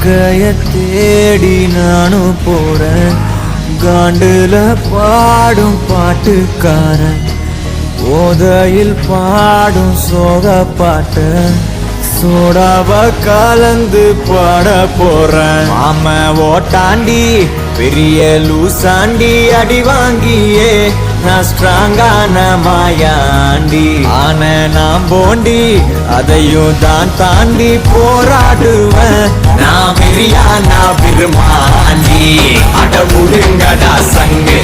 வாழ்க்கைய தேடி நானும் போறேன். காண்டுல பாடும் பாட்டுக்காரன், போதையில் பாடும் சோக பாட்ட சோடாவ கலந்து பாட போறேன். மாம ஓட்டாண்டி பெரிய லூசாண்டி, அடி வாங்கியே நான் ஸ்ட்ராங்கான மாயாண்டி. ஆன நான் போண்டி அதையும் தான் தாண்டி போராடுவேன். நான் பெரியா நான் பெருமாண்டி, அட முடுங்கடா சங்கு